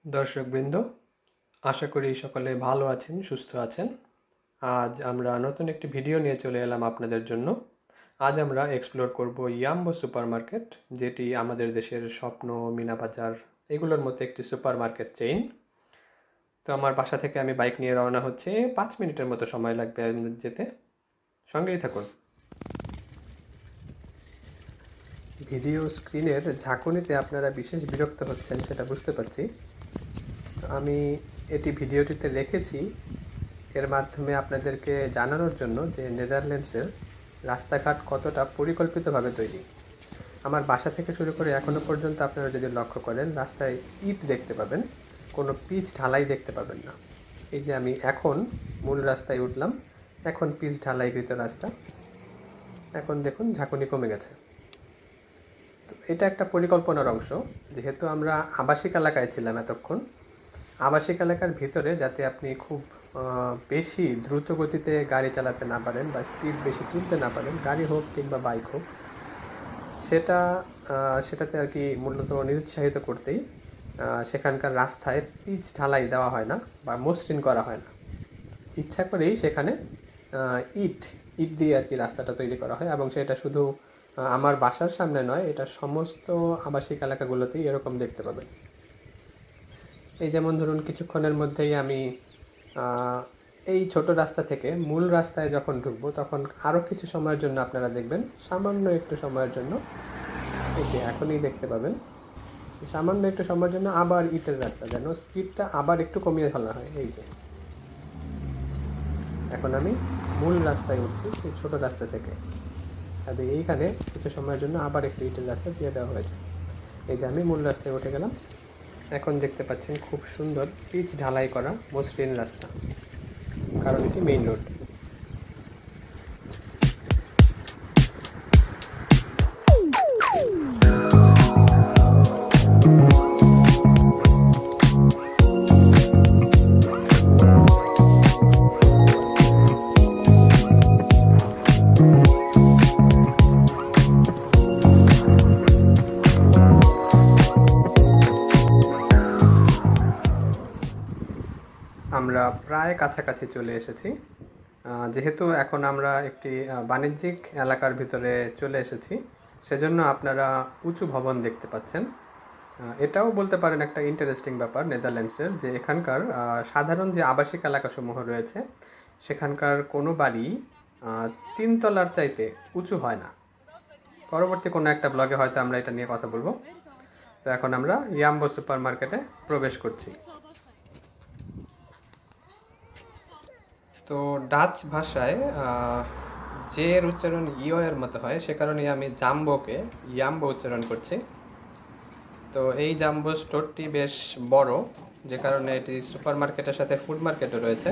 দর্শকবৃন্দ, আশা করি সকলে ভালো আছেন, সুস্থ আছেন। আজ আমরা নতুন একটি ভিডিও নিয়ে চলে এলাম আপনাদের জন্য। আজ আমরা এক্সপ্লোর করব ইয়াম্বো সুপার মার্কেট, যেটি আমাদের দেশের স্বপ্ন, মিনা বাজার এগুলোর মধ্যে একটি সুপার মার্কেট চেইন। তো আমার বাসা থেকে আমি বাইক নিয়ে রওনা হচ্ছে। 5 মিনিটের মতো সময় লাগবে আমাদের যেতে। সঙ্গেই থাকুন। ভিডিও স্ক্রিনের ঝাঁকুনিতে আপনারা বিশেষ বিরক্ত হচ্ছেন, সেটা বুঝতে পারছি। আমি এটি ভিডিওটিতে রেখেছি এর মাধ্যমে আপনাদেরকে জানানোর জন্য যে নেদারল্যান্ডসের রাস্তাঘাট কতটা পরিকল্পিতভাবে তৈরি। আমার বাসা থেকে শুরু করে এখনও পর্যন্ত আপনারা যদি লক্ষ্য করেন, রাস্তায় ইট দেখতে পাবেন, কোনো পিচ ঢালাই দেখতে পাবেন না। এই যে আমি এখন মূল রাস্তায় উঠলাম, এখন পিচ ঢালাইকৃত রাস্তা। এখন দেখুন ঝাঁকুনি কমে গেছে। তো এটা একটা পরিকল্পনার অংশ। যেহেতু আমরা আবাসিক এলাকায় ছিলাম এতক্ষণ, আবাসিক এলাকার ভিতরে যাতে আপনি খুব বেশি দ্রুত গতিতে গাড়ি চালাতে না পারেন বা স্পিড বেশি তুলতে না পারেন, গাড়ি হোক কিংবা বাইক হোক, সেটাতে আর কি মূলত নিরুৎসাহিত করতেই সেখানকার রাস্তায় পিচ ঢালাই দেওয়া হয় না বা মসৃণ করা হয় না। ইচ্ছা করেই সেখানে ইট দিয়ে আর কি রাস্তাটা তৈরি করা হয়, এবং সেটা শুধু আমার বাসার সামনে নয়, এটা সমস্ত আবাসিক এলাকাগুলোতেই এরকম দেখতে পাবেন। এই যেমন ধরুন, কিছুক্ষণের মধ্যেই আমি এই ছোট রাস্তা থেকে মূল রাস্তায় যখন ঢুকবো, তখন আরও কিছু সময়ের জন্য আপনারা দেখবেন, সামান্য একটু সময়ের জন্য, এই যে এখনই দেখতে পাবেন, সামান্য একটু সময়ের জন্য আবার ইটের রাস্তা, যেন স্পিডটা আবার একটু কমিয়ে ফেলা হয়। এই যে এখন আমি মূল রাস্তায় উঠছি সেই ছোট রাস্তা থেকে, আর এইখানে কিছু সময়ের জন্য আবার একটু ইটের রাস্তা দিয়ে দেওয়া হয়েছে। এই যে আমি মূল রাস্তায় উঠে গেলাম। এখন দেখতে পাচ্ছেন খুব সুন্দর পিচ ঢালাই করা মসৃণ রাস্তা, কারণ এটি মেইন রোড। আমরা প্রায় কাছাকাছি চলে এসেছি। যেহেতু এখন আমরা একটি বাণিজ্যিক এলাকার ভিতরে চলে এসেছি, সেজন্য আপনারা উঁচু ভবন দেখতে পাচ্ছেন। এটাও বলতে পারেন একটা ইন্টারেস্টিং ব্যাপার নেদারল্যান্ডসের, যে এখানকার সাধারণ যে আবাসিক এলাকাসমূহ রয়েছে, সেখানকার কোনো বাড়ি 3 তলার চাইতে উঁচু হয় না। পরবর্তী কোনো একটা ব্লগে হয়তো আমরা এটা নিয়ে কথা বলবো। তো এখন আমরা ইয়াম্বো সুপার মার্কেটে প্রবেশ করছি। তো ডাচ ভাষায় যে এর উচ্চারণ ইও এর মতো হয়, সে কারণে আমি জাম্বোকে ইয়াম্বো উচ্চারণ করছি। তো এই জাম্বো স্টোরটি বেশ বড়, যে কারণে এটি সুপার মার্কেটের সাথে ফুড মার্কেটও রয়েছে।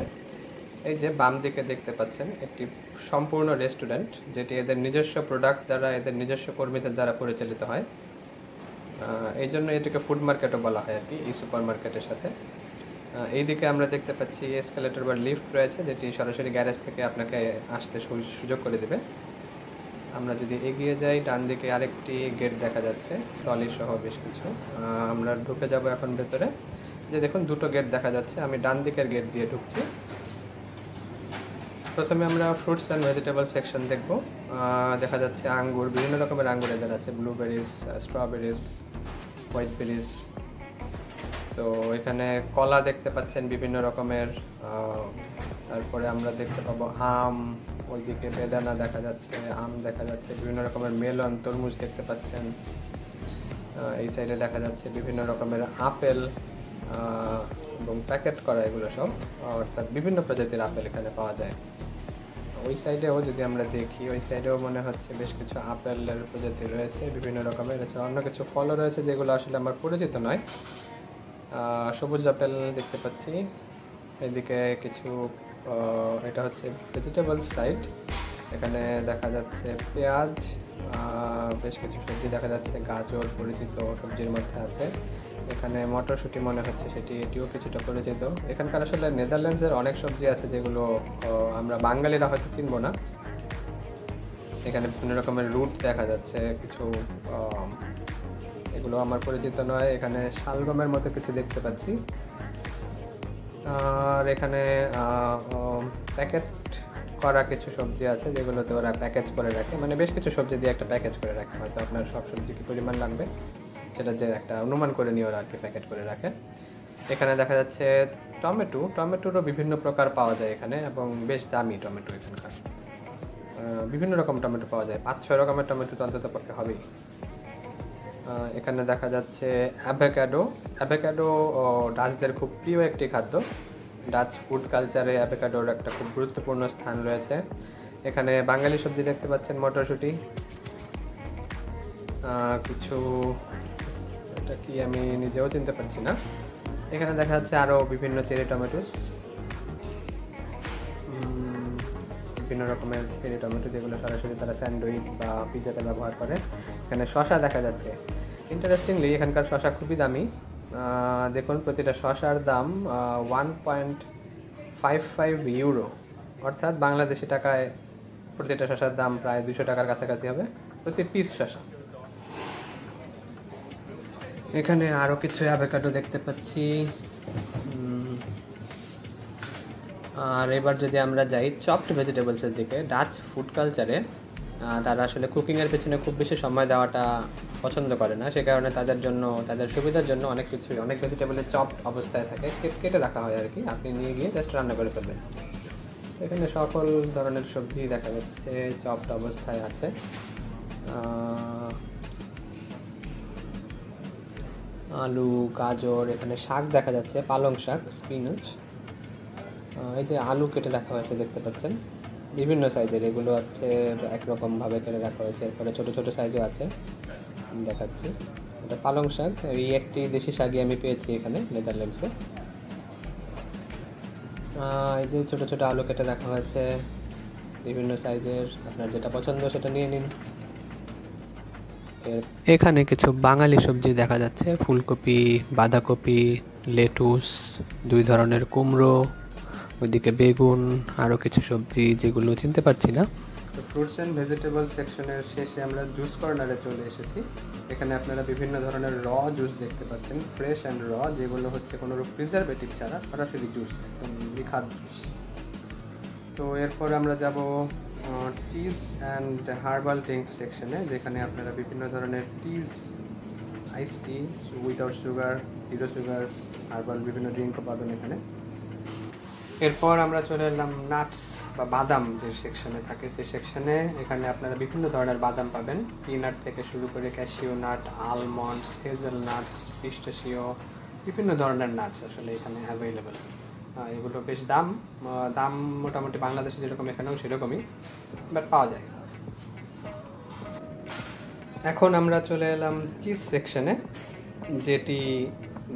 এই যে বাম দিকে দেখতে পাচ্ছেন একটি সম্পূর্ণ রেস্টুরেন্ট, যেটি এদের নিজস্ব প্রোডাক্ট দ্বারা, এদের নিজস্ব কর্মীদের দ্বারা পরিচালিত হয়। এই জন্য এটিকে ফুড মার্কেটও বলা হয় আর কি, এই সুপার মার্কেটের সাথে। এইদিকে আমরা দেখতে পাচ্ছি এসকেলেটর বা লিফট রয়েছে, যেটি সরাসরি গ্যারেজ থেকে আপনাকে আসতে সুযোগ করে দেবে। আমরা যদি এগিয়ে যাই, ডান দিকে আরেকটি গেট দেখা যাচ্ছে, ট্রলি সহ বেশ কিছু। আমরা ঢুকে যাব এখন ভেতরে। যে দেখুন, দুটো গেট দেখা যাচ্ছে, আমি ডান দিকের গেট দিয়ে ঢুকছি। প্রথমে আমরা ফ্রুটস অ্যান্ড ভেজিটেবল সেকশন দেখব। দেখা যাচ্ছে আঙ্গুর, বিভিন্ন রকমের আঙ্গুর এদের আছে, ব্লুবেরিজ, স্ট্রবেরিজ, হোয়াইট বেরিজ। তো এখানে কলা দেখতে পাচ্ছেন বিভিন্ন রকমের। তারপরে আমরা দেখতে পাবো আম, ওইদিকে বেদানা দেখা যাচ্ছে, আম দেখা যাচ্ছে, বিভিন্ন রকমের মেলন, তরমুজ দেখতে পাচ্ছেন। এই সাইডে দেখা যাচ্ছে বিভিন্ন রকমের আপেল এবং প্যাকেট করা, এগুলো সব, অর্থাৎ বিভিন্ন প্রজাতির আপেল এখানে পাওয়া যায়। ওই সাইডেও যদি আমরা দেখি, ওই সাইডেও মনে হচ্ছে বেশ কিছু আপেলের প্রজাতি রয়েছে বিভিন্ন রকমের। এছাড়া অন্য কিছু ফলও রয়েছে যেগুলো আসলে আমার পরিচিত নয়। সবুজ আপেল দেখতে পাচ্ছি। এদিকে কিছু, এটা হচ্ছে ভেজিটেবল সাইড, এখানে দেখা যাচ্ছে পেঁয়াজ, বেশ কিছু সবজি দেখা যাচ্ছে, গাজর পরিচিত সবজির মধ্যে আছে। এখানে মটরশুঁটি মনে হচ্ছে, এটিও কিছুটা পরিচিত। এখানকার আসলে নেদারল্যান্ডসের অনেক সবজি আছে যেগুলো আমরা বাঙালিরা হয়তো চিনব না। এখানে বিভিন্ন রকমের রুট দেখা যাচ্ছে, কিছু এগুলো আমার পরিচিত নয়। এখানে শালগমের মতো কিছু দেখতে পাচ্ছি। আর এখানে প্যাকেট করা কিছু সবজি আছে যেগুলোতে ওরা প্যাকেজ করে রাখে, মানে বেশ কিছু সবজি দিয়ে একটা প্যাকেজ করে রাখে। হয়তো আপনার সব সবজি কি পরিমাণ লাগবে সেটা যে একটা অনুমান করে নিয়ে ওরা আর কি প্যাকেট করে রাখে। এখানে দেখা যাচ্ছে টমেটোরও বিভিন্ন প্রকার পাওয়া যায় এখানে, এবং বেশ দামি টমেটো এখানকার। বিভিন্ন রকম টমেটো পাওয়া যায়, 5-6 রকমের টমেটো তো অন্তত পক্ষে হবেই। এখানে দেখা যাচ্ছে অ্যাভোকাডো ডাচদের খুব প্রিয় একটি খাদ্য। ডাচ ফুড কালচারে অ্যাভোকাডোর একটা খুব গুরুত্বপূর্ণ স্থান রয়েছে। এখানে বাঙালি সবজি দেখতে পাচ্ছেন, মটরশুঁটি, কিছু, এটা কি আমি নিজেও চিনতে পারছি না। এখানে দেখা যাচ্ছে আরও বিভিন্ন চেরি টমেটোস, বিভিন্ন রকমের চেরি টমেটো যেগুলো সরাসরি তারা স্যান্ডউইচ বা পিৎজাতে ব্যবহার করে। এখানে শসা দেখা যাচ্ছে। ইন্টারেস্টিংলি এখানকার শসা খুবই দামি। দেখুন প্রতিটা শসার দাম 1.55 ইউরো, অর্থাৎ বাংলাদেশি টাকায় প্রতিটা শসার দাম প্রায় 200 টাকার কাছাকাছি হবে প্রতি পিস শসা। এখানে আরও কিছু অ্যাভোকাডো দেখতে পাচ্ছি। আর এবার যদি আমরা যাই চপড ভেজিটেবলসের দিকে, ডাচ ফুড কালচারে তারা আসলে কুকিংয়ের পেছনে খুব বেশি সময় দেওয়াটা পছন্দ করে না। সে কারণে তাদের জন্য, তাদের সুবিধার জন্য অনেক ভেজিটেবলের চপ অবস্থায় থাকে, কেটে রাখা হয় আর কি। আপনি নিয়ে গিয়ে জাস্ট রান্না করে ফেলবেন। এখানে সকল ধরনের সবজি দেখা যাচ্ছে চপড অবস্থায় আছে। আলু, গাজর, এখানে শাক দেখা যাচ্ছে, পালং শাক, স্পিনাচ। এই যে আলু কেটে রাখা হয়েছে দেখতে পাচ্ছেন, বিভিন্ন সাইজের। এগুলো আছে একরকমভাবে কেটে রাখা হয়েছে। এরপরে ছোটো ছোটো সাইজও আছে, দেখাচ্ছি। এটা পালং শাক, এই একটি দেশি শাকই আমি পেয়েছি এখানে নেদারল্যান্ডসে। এই যে ছোটো ছোটো আলু কেটে রাখা হয়েছে বিভিন্ন সাইজের, আপনার যেটা পছন্দ সেটা নিয়ে নিন। এখানে কিছু বাঙালি সবজি দেখা যাচ্ছে, ফুলকপি, বাঁধাকপি, লেটুস, 2 ধরনের কুমড়ো, ওইদিকে বেগুন, আরও কিছু সবজি যেগুলো চিনতে পারছি না। তো ফ্রুটস অ্যান্ড ভেজিটেবল সেকশনের শেষে আমরা জুস কর্নারে চলে এসেছি। এখানে আপনারা বিভিন্ন ধরনের জুস দেখতে পাচ্ছেন, ফ্রেশ অ্যান্ড যেগুলো হচ্ছে কোনো প্রিজারভেটিভ ছাড়া সরাসরি জুস, একদম নিখাদ জুস। তো এরপর আমরা যাব টিজ অ্যান্ড হার্বাল ড্রিঙ্কস সেকশনে, যেখানে আপনারা বিভিন্ন ধরনের টিজ, আইস টি, উইদাউট সুগার, 0 সুগার, হার্বাল বিভিন্ন ড্রিঙ্কও পাবেন এখানে। এরপর আমরা চলে এলাম নাটস বা বাদাম যে সেকশনে থাকে সেই সেকশনে। এখানে আপনারা বিভিন্ন ধরনের বাদাম পাবেন, পিনাট থেকে শুরু করে cashew nut, almonds, hazel nuts, pistachio, বিভিন্ন ধরনের নাটস আসলে এখানে অ্যাভেলেবেল। এগুলো বেশ দাম মোটামুটি বাংলাদেশে যেরকম এখানেও সেরকমই, বাট পাওয়া যায়। এখন আমরা চলে এলাম চিজ সেকশনে, যেটি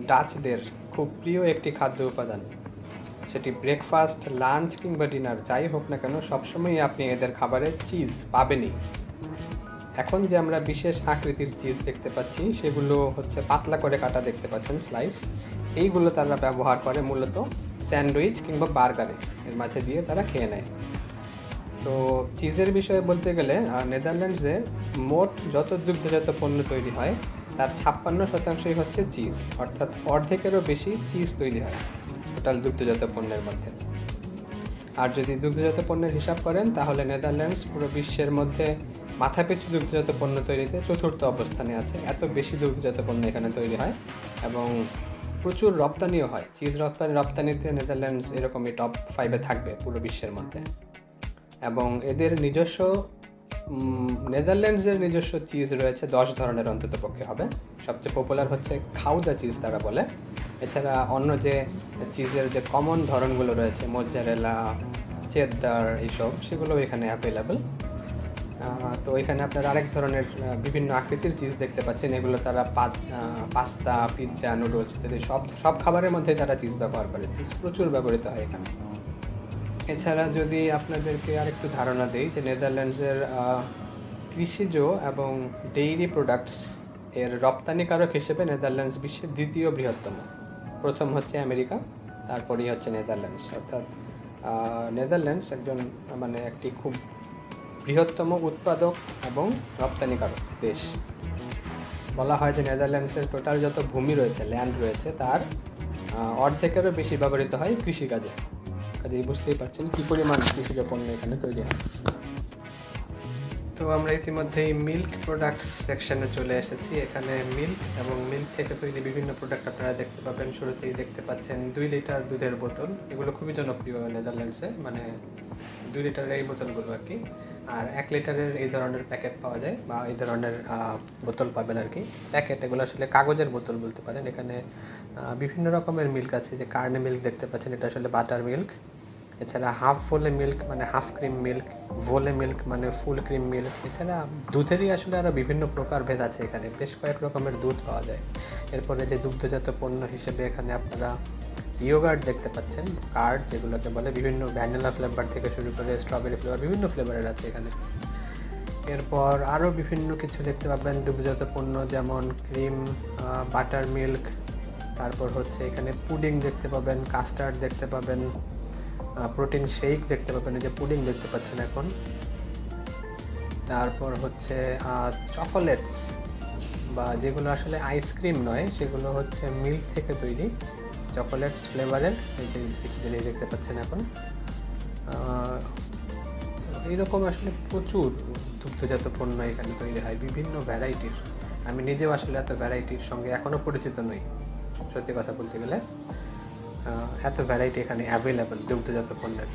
ডাচদের খুব প্রিয় একটি খাদ্য উপাদান। সেটি ব্রেকফাস্ট, লাঞ্চ কিংবা ডিনার যাই হোক না কেন, সবসময়ই আপনি এদের খাবারে চিজ পাবেনই। এখন যে আমরা বিশেষ আকৃতির চিজ দেখতে পাচ্ছি সেগুলো হচ্ছে পাতলা করে কাটা দেখতে পাচ্ছেন, স্লাইস। এইগুলো তারা ব্যবহার করে মূলত স্যান্ডউইচ কিংবা বার্গারে, এর মাঝে দিয়ে তারা খেয়ে নেয়। তো চিজের বিষয়ে বলতে গেলে নেদারল্যান্ডসে মোট যত দুগ্ধজাত পণ্য তৈরি হয় তার 56% হচ্ছে চিজ, অর্থাৎ অর্ধেকেরও বেশি চিজ তৈরি হয় টোটাল দুগ্ধজাত পণ্যের মধ্যে। আর যদি দুগ্ধজাত পণ্যের হিসাব করেন তাহলে নেদারল্যান্ডস পুরো বিশ্বের মধ্যে মাথাপিছু দুগ্ধজাত পণ্য তৈরিতে 4র্থ অবস্থানে আছে। এত বেশি দুগ্ধজাত পণ্য এখানে তৈরি হয় এবং প্রচুর রপ্তানিও হয়। চিজ রপ্তানিতে নেদারল্যান্ডস এরকমই টপ 5-এ থাকবে পুরো বিশ্বের মধ্যে। এবং এদের নিজস্ব, নেদারল্যান্ডসের নিজস্ব চিজ রয়েছে 10 ধরনের অন্তত পক্ষে হবে। সবচেয়ে পপুলার হচ্ছে খাউজা চিজ তারা বলে। এছাড়া অন্য যে চিজের যে কমন ধরনগুলো রয়েছে, মোজ্জারেলা, চেদ্দার, এইসব, সেগুলো এখানে অ্যাভেলেবেল। তো এখানে আপনারা আরেক ধরনের বিভিন্ন আকৃতির চিজ দেখতে পাচ্ছেন। এগুলো তারা পাস্তা, পিৎজা, নুডলস ইত্যাদি সব খাবারের মধ্যে তারা চিজ ব্যবহার করে। চিজ প্রচুর ব্যবহৃত হয় এখানে। এছাড়া যদি আপনাদেরকে আরেকটু ধারণা দিই যে নেদারল্যান্ডসের কৃষিজ এবং ডেইরি প্রোডাক্টস এর রপ্তানিকারক হিসেবে নেদারল্যান্ডস বিশ্বের 2য় বৃহত্তম। প্রথম হচ্ছে আমেরিকা, তারপরেই হচ্ছে নেদারল্যান্ডস। অর্থাৎ নেদারল্যান্ডস একটি খুব বৃহত্তম উৎপাদক এবং রপ্তানিকারক দেশ। বলা হয় যে নেদারল্যান্ডসের টোটাল যত ভূমি রয়েছে, ল্যান্ড রয়েছে, তার অর্ধেকেরও বেশি ব্যবহৃত হয় কৃষিকাজে। কাজেই বুঝতেই পারছেন কী পরিমাণ কৃষিজ পণ্য এখানে তৈরি হয়। তো আমরা ইতিমধ্যেই মিল্ক প্রোডাক্টস সেকশনে চলে এসেছি। এখানে মিল্ক এবং মিল্ক থেকে তৈরি বিভিন্ন প্রোডাক্ট আপনারা দেখতে পাবেন। শুরুতেই দেখতে পাচ্ছেন 2 লিটার দুধের বোতল, এগুলো খুবই জনপ্রিয় নেদারল্যান্ডসে, মানে 2 লিটারের এই বোতলগুলো আর কি। আর 1 লিটারের এই ধরনের প্যাকেট পাওয়া যায়, বা এই ধরনের বোতল পাবেন আর কি, প্যাকেট। এগুলো আসলে কাগজের বোতল বলতে পারেন। এখানে বিভিন্ন রকমের মিল্ক আছে, যে কার্নে মিল্ক দেখতে পাচ্ছেন, এটা আসলে বাটার মিল্ক। এছাড়া হাফ ভোলে মিল্ক মানে হাফ ক্রিম মিল্ক, ভোলে মিল্ক মানে ফুল ক্রিম মিল্ক। এছাড়া দুধেরই আসলে আরও বিভিন্ন প্রকারভেদ আছে, এখানে বেশ কয়েক রকমের দুধ পাওয়া যায়। এরপরে যে দুগ্ধজাত পণ্য হিসেবে এখানে আপনারা ইয়োগার্ট দেখতে পাচ্ছেন, কার্ড যেগুলোকে বলে, বিভিন্ন ভ্যানিলা ফ্লেভার থেকে শুরু করে স্ট্রবেরি ফ্লেভার, বিভিন্ন ফ্লেভারের আছে এখানে। এরপর আরও বিভিন্ন কিছু দেখতে পাবেন দুগ্ধজাত পণ্য, যেমন ক্রিম, বাটার মিল্ক, তারপর হচ্ছে এখানে পুডিং দেখতে পাবেন, কাস্টার্ড দেখতে পাবেন, প্রোটিন শেক দেখতে পাবেন, এই যে পুডিং দেখতে পাচ্ছেন এখন। তারপর হচ্ছে চকোলেটস, বা যেগুলো আসলে আইসক্রিম নয়, সেগুলো হচ্ছে মিল্ক থেকে তৈরি চকোলেটস ফ্লেভারের, এই যে কিছু জিনিস দেখতে পাচ্ছেন এখন। এইরকম আসলে প্রচুর দুগ্ধজাত পণ্য এখানে তৈরি হয়, বিভিন্ন ভ্যারাইটির। আমি নিজেও আসলে এত ভ্যারাইটির সঙ্গে এখনও পরিচিত নই, সত্যি কথা বলতে গেলে। এত ভ্যারাইটি এখানে অ্যাভেলেবেল দুগ্ধজাত পণ্যের।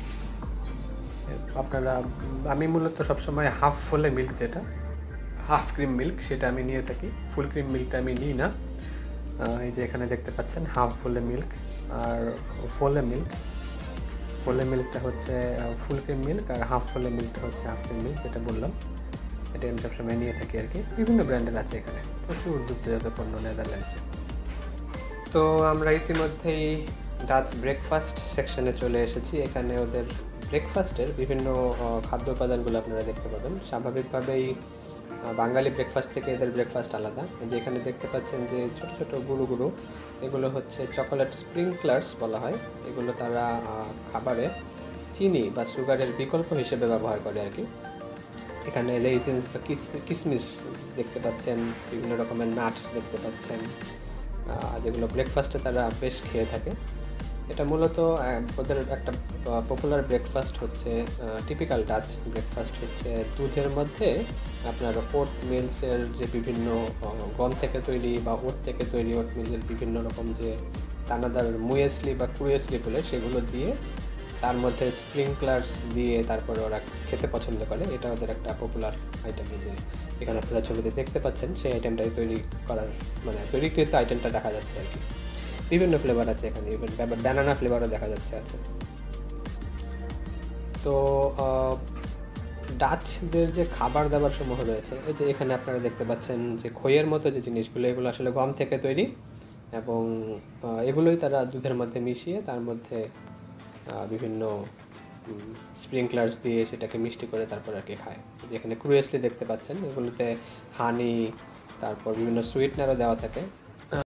আপনারা, আমি মূলত সবসময় হাফ ফোলে মিল্ক, যেটা হাফ ক্রিম মিল্ক, সেটা আমি নিয়ে থাকি। ফুল ক্রিম মিল্কটা আমি নিই না। এই যে এখানে দেখতে পাচ্ছেন হাফ ফোলে মিল্ক আর ফোলে মিল্ক। ফোলে মিল্কটা হচ্ছে ফুল ক্রিম মিল্ক, আর হাফ ফোলে মিল্কটা হচ্ছে হাফ ক্রিম মিল্ক, যেটা বললাম। এটা আমি সবসময় নিয়ে থাকি আর কি। বিভিন্ন ব্র্যান্ডের আছে এখানে, প্রচুর দুগ্ধজাত পণ্য নেদারল্যান্ডসে। তো আমরা ইতিমধ্যেই ডাচ ব্রেকফাস্ট সেকশনে চলে এসেছি। এখানে ওদের ব্রেকফাস্টের বিভিন্ন খাদ্য উপাদানগুলো আপনারা দেখতে পাবেন। স্বাভাবিকভাবেই বাঙালি ব্রেকফাস্ট থেকে এদের ব্রেকফাস্ট আলাদা। যে এখানে দেখতে পাচ্ছেন যে ছোট ছোট গুঁড়ো গুঁড়ো, এগুলো হচ্ছে চকোলেট স্প্রিংকলার্স বলা হয়। এগুলো তারা খাবারে চিনি বা সুগারের বিকল্প হিসেবে ব্যবহার করে আর কি। এখানে রেইজিনস বা কিসমিস দেখতে পাচ্ছেন, বিভিন্ন রকমের নাটস দেখতে পাচ্ছেন, যেগুলো ব্রেকফাস্টে তারা বেশ খেয়ে থাকে। এটা মূলত ওদের একটা পপুলার ব্রেকফাস্ট হচ্ছে, টিপিক্যাল ডাচ ব্রেকফাস্ট হচ্ছে দুধের মধ্যে আপনার ওট মিলসের যে বিভিন্ন গম থেকে তৈরি বা ওট থেকে তৈরি ওট মিলের বিভিন্ন রকম যে দানাদার মুয়েসলি বা ক্রুয়েসলি বলে, সেগুলো দিয়ে তার মধ্যে স্প্রিংকলার্স দিয়ে তারপরে ওরা খেতে পছন্দ করে। এটা ওদের একটা পপুলার আইটেম। যে এখানে আপনারা ছবিতে দেখতে পাচ্ছেন, সেই আইটেমটাই তৈরি করার, মানে তৈরিকৃত আইটেমটা দেখা যাচ্ছে আর কি। বিভিন্ন ফ্লেভার আছে এখানে, ইভেন ব্যানানা ফ্লেভারও দেখা যাচ্ছে আছে। তো ডাচদের যে খাবার দাবার সমূহ রয়েছে, এই যে এখানে আপনারা দেখতে পাচ্ছেন যে খইয়ের মতো যে জিনিসগুলো, এগুলো আসলে গম থেকে তৈরি, এবং এগুলোই তারা দুধের মধ্যে মিশিয়ে তার মধ্যে বিভিন্ন স্প্রিংকলার্স দিয়ে সেটাকে মিষ্টি করে তারপর আর কি খায়। যেখানে ক্রুয়েসলি দেখতে পাচ্ছেন, এগুলোতে হানি, তারপর বিভিন্ন সুইটনারও দেওয়া থাকে।